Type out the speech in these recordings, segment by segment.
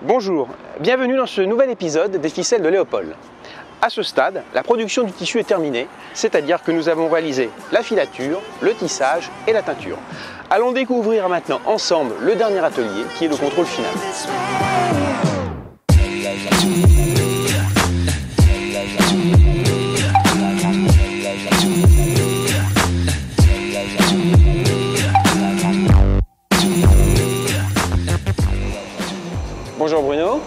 Bonjour, bienvenue dans ce nouvel épisode des ficelles de Léopold. À ce stade, la production du tissu est terminée, c'est-à-dire que nous avons réalisé la filature, le tissage et la teinture. Allons découvrir maintenant ensemble le dernier atelier qui est le contrôle final. Bonjour Bruno.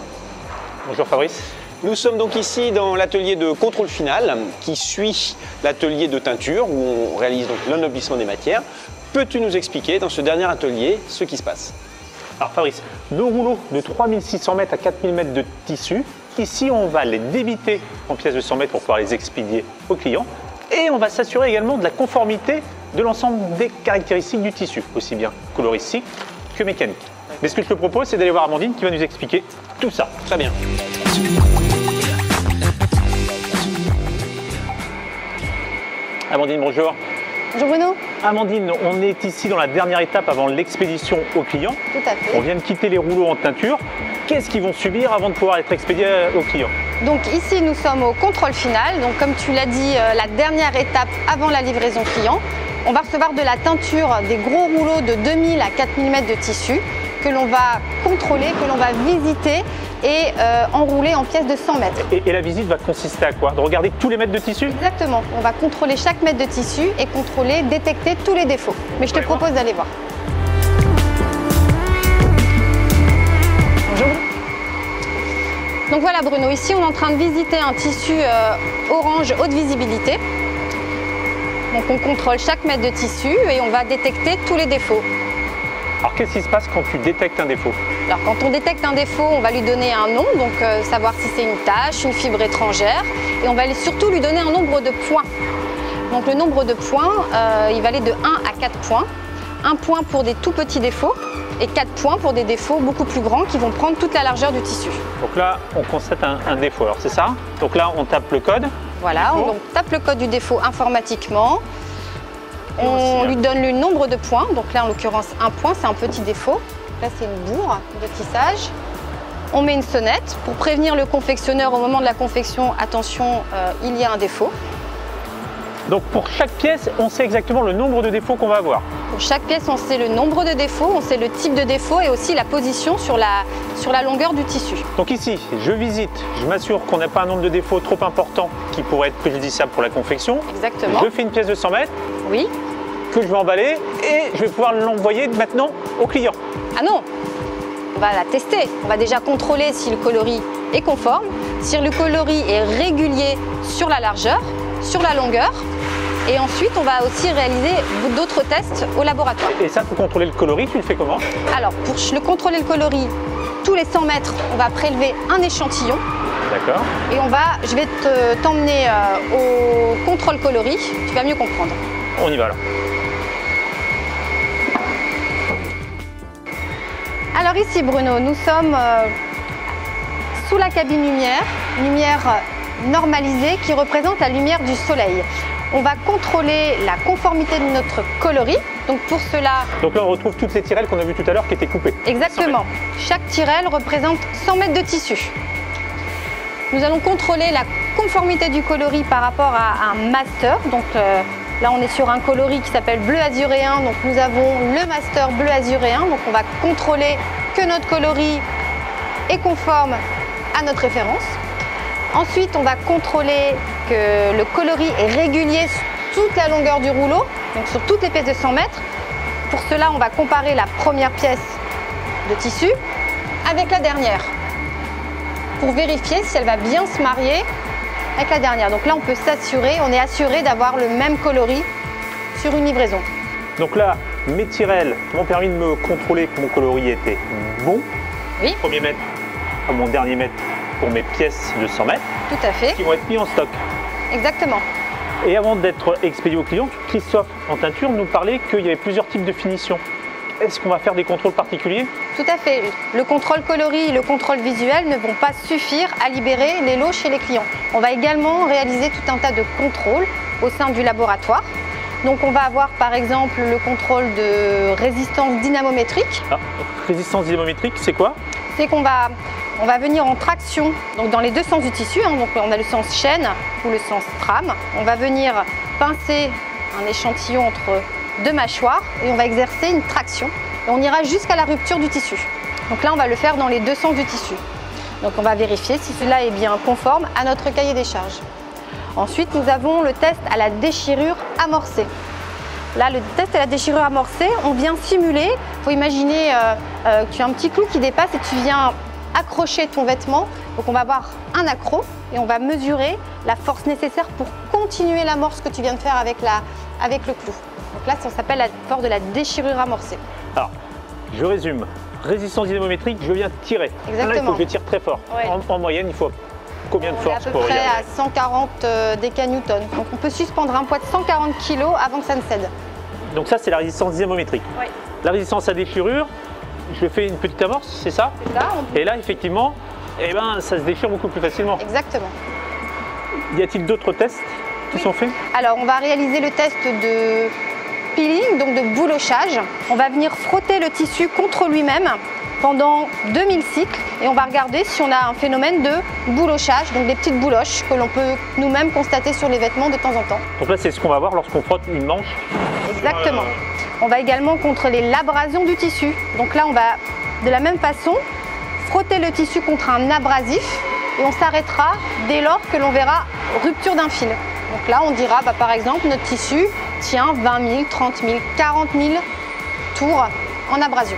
Bonjour Fabrice. Nous sommes donc ici dans l'atelier de contrôle final qui suit l'atelier de teinture où on réalise donc l'ennoblissement des matières. Peux-tu nous expliquer dans ce dernier atelier ce qui se passe? Alors Fabrice, nos rouleaux de 3600 mètres à 4000 mètres de tissu, ici on va les débiter en pièces de 100 mètres pour pouvoir les expédier aux clients et on va s'assurer également de la conformité de l'ensemble des caractéristiques du tissu, aussi bien coloristique que mécanique. Mais ce que je te propose, c'est d'aller voir Amandine qui va nous expliquer tout ça. Très bien. Amandine, bonjour. Bonjour Bruno. Amandine, on est ici dans la dernière étape avant l'expédition aux clients. Tout à fait. On vient de quitter les rouleaux en teinture. Qu'est-ce qu'ils vont subir avant de pouvoir être expédiés aux clients? Donc ici nous sommes au contrôle final. Donc comme tu l'as dit, la dernière étape avant la livraison client. On va recevoir de la teinture des gros rouleaux de 2000 à 4000 mètres de tissu que l'on va contrôler, que l'on va visiter et enrouler en pièces de 100 mètres. Et la visite va consister à quoi? De regarder tous les mètres de tissu? Exactement. On va contrôler chaque mètre de tissu et contrôler, détecter tous les défauts. Mais je te propose d'aller voir. Bonjour. Donc voilà Bruno, ici on est en train de visiter un tissu orange haute visibilité. Donc on contrôle chaque mètre de tissu et on va détecter tous les défauts. Alors qu'est-ce qui se passe quand tu détectes un défaut? Alors quand on détecte un défaut, on va lui donner un nom, donc savoir si c'est une tache, une fibre étrangère, et on va surtout lui donner un nombre de points. Donc le nombre de points, il va aller de 1 à 4 points. 1 point pour des tout petits défauts et 4 points pour des défauts beaucoup plus grands qui vont prendre toute la largeur du tissu. Donc là, on constate un défaut, alors c'est ça? Donc là, on tape le code. Voilà, on tape le code du défaut informatiquement. On lui donne le nombre de points, donc là en l'occurrence 1 point, c'est un petit défaut. Là c'est une bourre de tissage. On met une sonnette pour prévenir le confectionneur au moment de la confection, attention, il y a un défaut. Donc pour chaque pièce, on sait exactement le nombre de défauts qu'on va avoir. Pour chaque pièce, on sait le nombre de défauts, on sait le type de défaut et aussi la position sur la longueur du tissu. Donc ici, je visite, je m'assure qu'on n'a pas un nombre de défauts trop important qui pourrait être préjudiciable pour la confection. Exactement. Je fais une pièce de 100 mètres. Oui. Que je vais emballer et je vais pouvoir l'envoyer maintenant au client. Ah non, on va la tester. On va déjà contrôler si le coloris est conforme, si le coloris est régulier sur la largeur, sur la longueur. Et ensuite, on va aussi réaliser d'autres tests au laboratoire. Et ça, pour contrôler le coloris, tu le fais comment? Alors, pour le contrôler le coloris, tous les 100 mètres, on va prélever un échantillon. D'accord. Et je vais t'emmener au contrôle coloris. Tu vas mieux comprendre. On y va alors. Alors ici Bruno, nous sommes sous la cabine lumière normalisée qui représente la lumière du soleil. On va contrôler la conformité de notre coloris. Donc pour cela... Donc là on retrouve toutes ces tirelles qu'on a vues tout à l'heure qui étaient coupées. Exactement. Chaque tirelle représente 100 mètres de tissu. Nous allons contrôler la conformité du coloris par rapport à un master. Donc là on est sur un coloris qui s'appelle bleu azuréen. Donc nous avons le master bleu azuréen. Donc on va contrôler que notre coloris est conforme à notre référence. Ensuite, on va contrôler que le coloris est régulier sur toute la longueur du rouleau, donc sur toutes les pièces de 100 mètres. Pour cela, on va comparer la première pièce de tissu avec la dernière pour vérifier si elle va bien se marier avec la dernière. Donc là, on peut s'assurer, on est assuré d'avoir le même coloris sur une livraison. Donc là, mes tirelles m'ont permis de me contrôler que mon coloris était bon. Oui. Premier mètre à mon dernier mètre pour mes pièces de 100 mètres. Tout à fait. Qui vont être mis en stock. Exactement. Et avant d'être expédié au client, Christophe en teinture nous parlait qu'il y avait plusieurs types de finitions. Est-ce qu'on va faire des contrôles particuliers? Tout à fait. Le contrôle coloris et le contrôle visuel ne vont pas suffire à libérer les lots chez les clients. On va également réaliser tout un tas de contrôles au sein du laboratoire. Donc on va avoir par exemple le contrôle de résistance dynamométrique. Ah, résistance dynamométrique, c'est quoi? C'est qu'on va on va venir en traction, donc dans les deux sens du tissu, hein, donc on a le sens chaîne ou le sens trame. On va venir pincer un échantillon entre deux mâchoires et on va exercer une traction. Et on ira jusqu'à la rupture du tissu. Donc là, on va le faire dans les deux sens du tissu. Donc on va vérifier si cela est bien conforme à notre cahier des charges. Ensuite, nous avons le test à la déchirure amorcée. Là, le test à la déchirure amorcée, on vient simuler. Il faut imaginer que tu as un petit clou qui dépasse et tu viens accrocher ton vêtement. Donc on va avoir un accro et on va mesurer la force nécessaire pour continuer l'amorce que tu viens de faire avec le clou. Donc là, ça s'appelle la force de la déchirure amorcée. Alors, je résume. Résistance dynamométrique, je viens tirer. Exactement. Là, il faut que je tire très fort. Ouais. En moyenne, il faut combien de force pour à peu près y arriver? à 140 décanewtons. Donc on peut suspendre un poids de 140 kg avant que ça ne cède. Donc ça, c'est la résistance dynamométrique. Oui. La résistance à déchirure, je fais une petite amorce, c'est ça? C'est ça, Et là, effectivement, eh ben, ça se déchire beaucoup plus facilement. exactement. Y a-t-il d'autres tests qui sont faits? Alors on va réaliser le test de peeling, donc de boulochage. On va venir frotter le tissu contre lui-même pendant 2000 cycles et on va regarder si on a un phénomène de boulochage, donc des petites bouloches que l'on peut nous-mêmes constater sur les vêtements de temps en temps. Donc là, c'est ce qu'on va voir lorsqu'on frotte une manche. Exactement. On va également contrôler l'abrasion du tissu. Donc là, on va de la même façon frotter le tissu contre un abrasif et on s'arrêtera dès lors que l'on verra rupture d'un fil. Donc là, on dira par exemple notre tissu tient 20 000, 30 000, 40 000 tours en abrasion.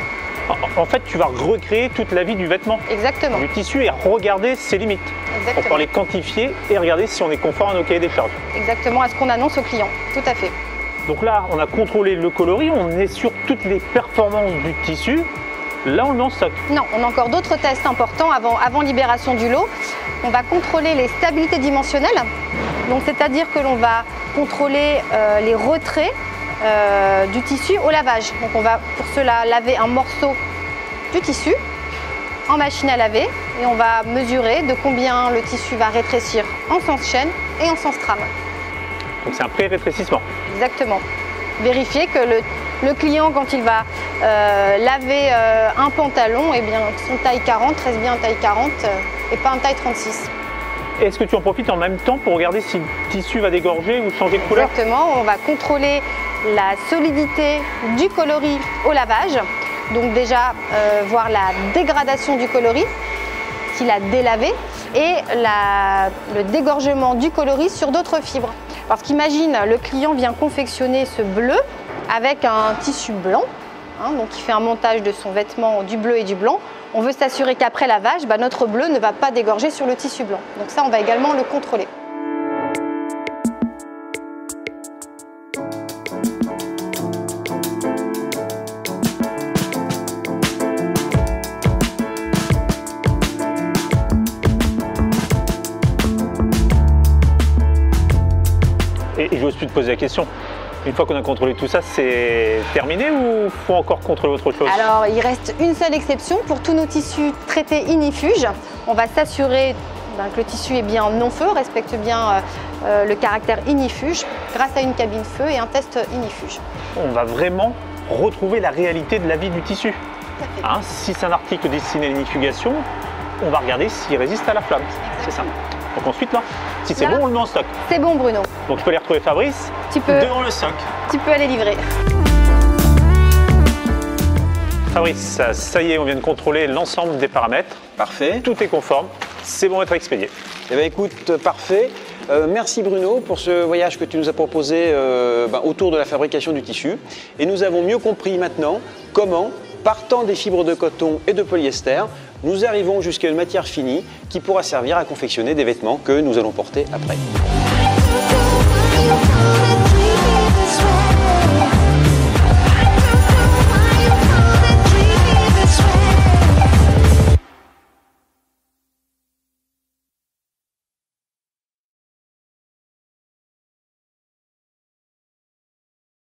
En fait, tu vas recréer toute la vie du vêtement, Exactement. du tissu et regarder ses limites pour Exactement. pouvoir les quantifier et regarder si on est conforme à nos cahiers des charges. Exactement à ce qu'on annonce au client. Tout à fait. Donc là, on a contrôlé le coloris, on est sur toutes les performances du tissu. Là, on le met en stock. Non, on a encore d'autres tests importants avant libération du lot. On va contrôler les stabilités dimensionnelles. Donc, c'est-à-dire que l'on va contrôler les retraits du tissu au lavage. Donc, on va pour cela laver un morceau du tissu en machine à laver et on va mesurer de combien le tissu va rétrécir en sens chaîne et en sens trame. Donc c'est un pré-rétrécissement. Exactement. Vérifier que le client, quand il va laver un pantalon, eh bien, son taille 40 reste bien un taille 40 et pas un taille 36. Est-ce que tu en profites en même temps pour regarder si le tissu va dégorger ou changer de couleur? Exactement, on va contrôler la solidité du coloris au lavage. Donc déjà, voir la dégradation du coloris, s'il a délavé, et le dégorgement du coloris sur d'autres fibres. Parce qu'imagine, le client vient confectionner ce bleu avec un tissu blanc, hein, donc il fait un montage de son vêtement du bleu et du blanc. On veut s'assurer qu'après lavage, notre bleu ne va pas dégorger sur le tissu blanc. Donc ça, on va également le contrôler. Et j'ose plus te poser la question. Une fois qu'on a contrôlé tout ça, c'est terminé ou faut encore contrôler autre chose? Alors, il reste une seule exception pour tous nos tissus traités inifuge. On va s'assurer que le tissu est bien non-feu, respecte bien le caractère inifuge grâce à une cabine feu et un test inifuge. On va vraiment retrouver la réalité de la vie du tissu. Hein, si c'est un article destiné à l'inifugation, on va regarder s'il résiste à la flamme. C'est ça. Donc ensuite, là, si c'est Là, bon, on le met en stock. C'est bon, Bruno. Donc je peux aller retrouver Fabrice Tu peux, devant le stock. tu peux aller livrer. Fabrice, ça y est, on vient de contrôler l'ensemble des paramètres. Parfait. Tout est conforme. C'est bon d'être expédié. Eh bien, écoute, parfait. Merci Bruno pour ce voyage que tu nous as proposé autour de la fabrication du tissu. Et nous avons mieux compris maintenant comment, partant des fibres de coton et de polyester, nous arrivons jusqu'à une matière finie qui pourra servir à confectionner des vêtements que nous allons porter après.